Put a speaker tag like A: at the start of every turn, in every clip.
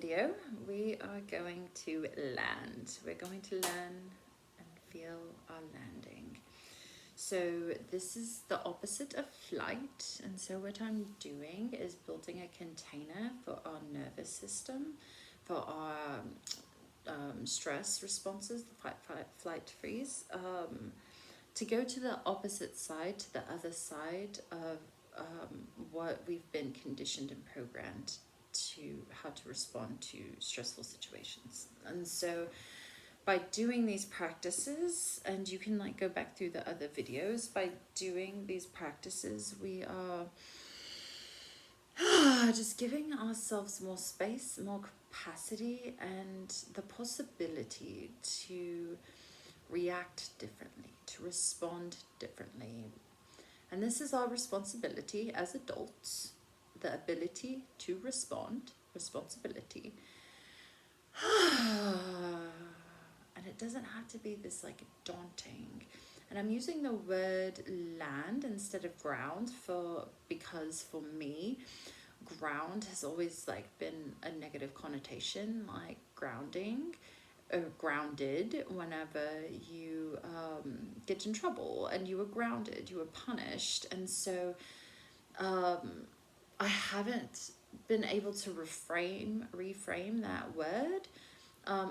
A: video, we are going to land. We're going to learn and feel our landing. So this is the opposite of flight, and so what I'm doing is building a container for our nervous system, for our stress responses, the fight, flight, freeze, to go to the opposite side, to the other side of what we've been conditioned and programmed to how to respond to stressful situations. And so by doing these practices, and you can like go back through the other videos, by doing these practices we are just giving ourselves more space, more capacity, and the possibility to react differently, to respond differently. And this is our responsibility as adults, the ability to respond, responsibility. And it doesn't have to be this like daunting. And I'm using the word land instead of ground because for me, ground has always like been a negative connotation, like grounding or grounded whenever you get in trouble and you were grounded, you were punished. And so I haven't been able to reframe that word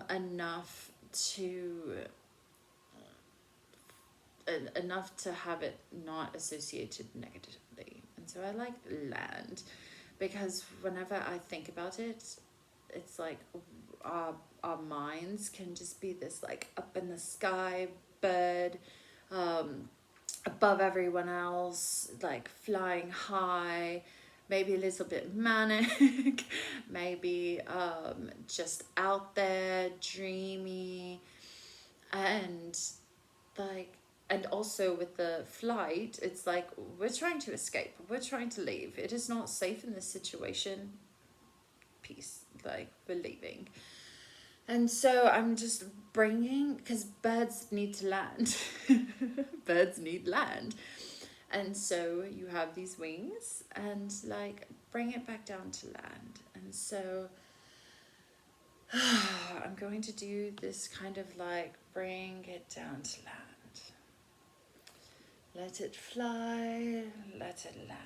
A: enough to have it not associated negatively. And so I like land because whenever I think about it, it's like our minds can just be this like up in the sky bird, above everyone else, like flying high, maybe a little bit manic, maybe just out there, dreamy, and like, and also with the flight, it's like we're trying to escape, we're trying to leave. It is not safe in this situation. Peace, like we're leaving. And so I'm just bringing, because birds need to land. Birds need land. And so you have these wings and like bring it back down to land. And so I'm going to do this kind of like bring it down to land. Let it fly, let it land.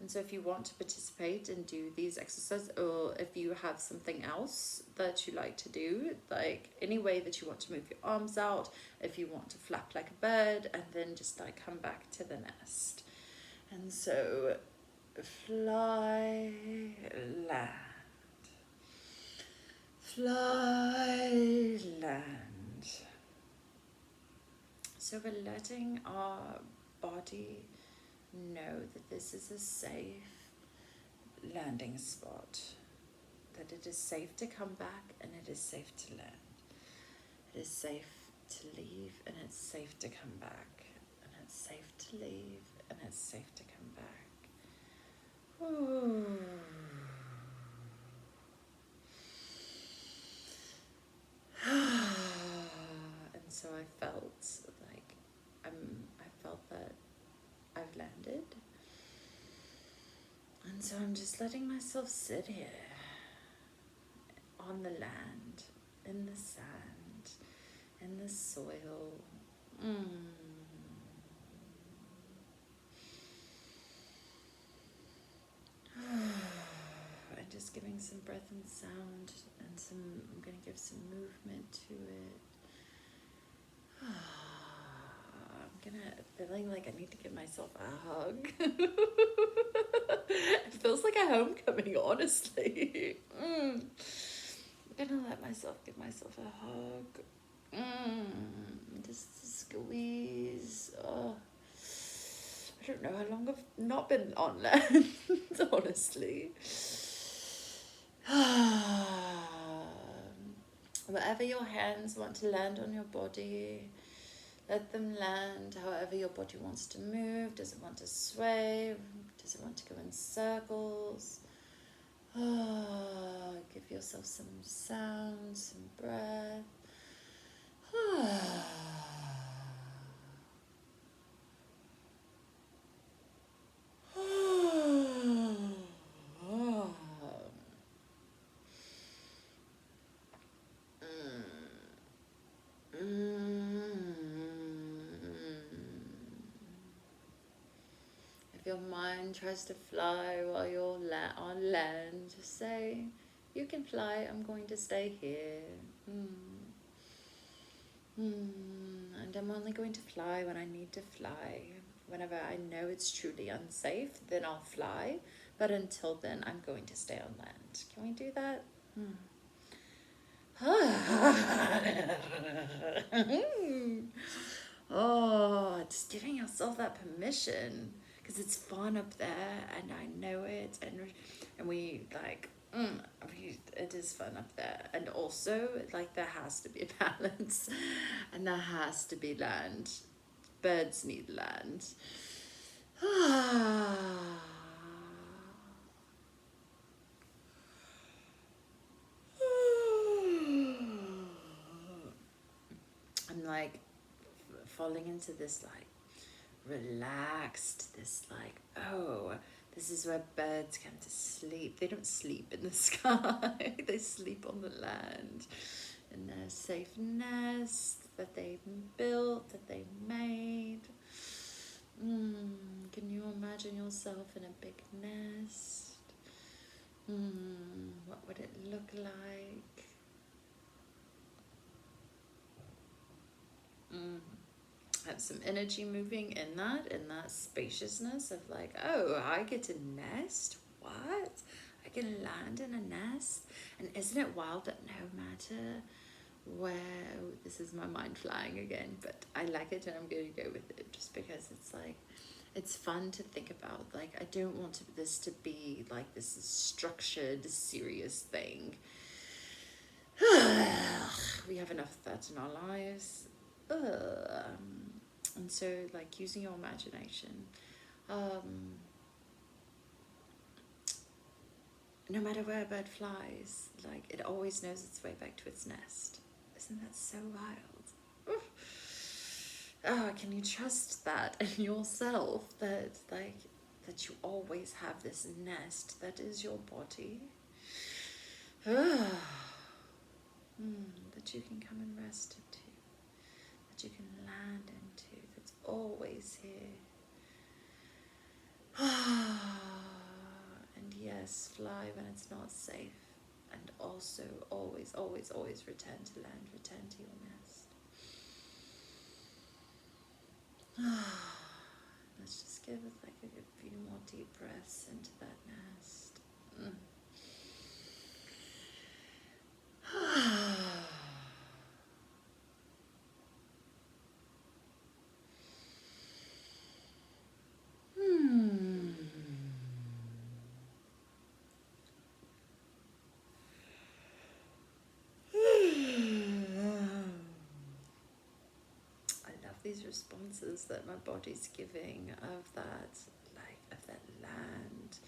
A: And so if you want to participate and do these exercises, or if you have something else that you like to do, like any way that you want to move your arms out, if you want to flap like a bird and then just like come back to the nest. And so fly, land. Fly, land. So we're letting our body know that this is a safe landing spot, that it is safe to come back and it is safe to land. It is safe to leave and it's safe to come back, and it's safe to leave and it's safe to come back. Ooh. And so I felt like I felt that I've landed. And so I'm just letting myself sit here on the land, in the sand, in the soil. And just giving some breath and sound, and I'm going to give some movement to it. Feeling like I need to give myself a hug. It feels like a homecoming, honestly. I'm gonna let myself give myself a hug. Just squeeze. Oh, I don't know how long I've not been on land, honestly. Wherever your hands want to land on your body, let them land however your body wants to move. Does it want to sway? Does it want to go in circles? Give yourself some sound, some breath. If your mind tries to fly while you're on land, just say, you can fly, I'm going to stay here. And I'm only going to fly when I need to fly. Whenever I know it's truly unsafe, then I'll fly. But until then, I'm going to stay on land. Can we do that? Oh, just giving yourself that permission, because it's fun up there, and I know it, and we like, it is fun up there, and also like there has to be a balance, and there has to be land. Birds need land. I'm like falling into this like relaxed, this like, oh, this is where birds come to sleep. They don't sleep in the sky. They sleep on the land in their safe nest that they've built, that they made. Can you imagine yourself in a big nest? What would it look like? Have some energy moving in that spaciousness of like, oh, I get to nest? What? I can land in a nest? And isn't it wild that no matter where, this is my mind flying again, but I like it and I'm going to go with it just because it's like, it's fun to think about. Like, I don't want this to be like this structured, serious thing. We have enough of that in our lives. And so like using your imagination, no matter where a bird flies, like it always knows its way back to its nest. Isn't that so wild? Oh, can you trust that in yourself, that like that you always have this nest that is your body? That you can come and rest into, that you can land into, that's always here. And yes, fly when it's not safe, and also always, always, always return to land, return to your nest. Let's just give it like a few more deep breaths into that nest. These responses that my body's giving of that, like of that land.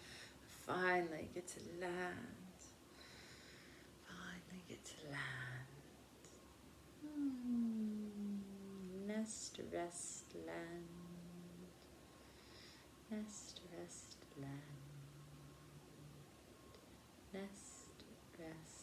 A: Finally get to land. Finally get to land. Nest, rest, land. Nest, rest, land. Nest, rest.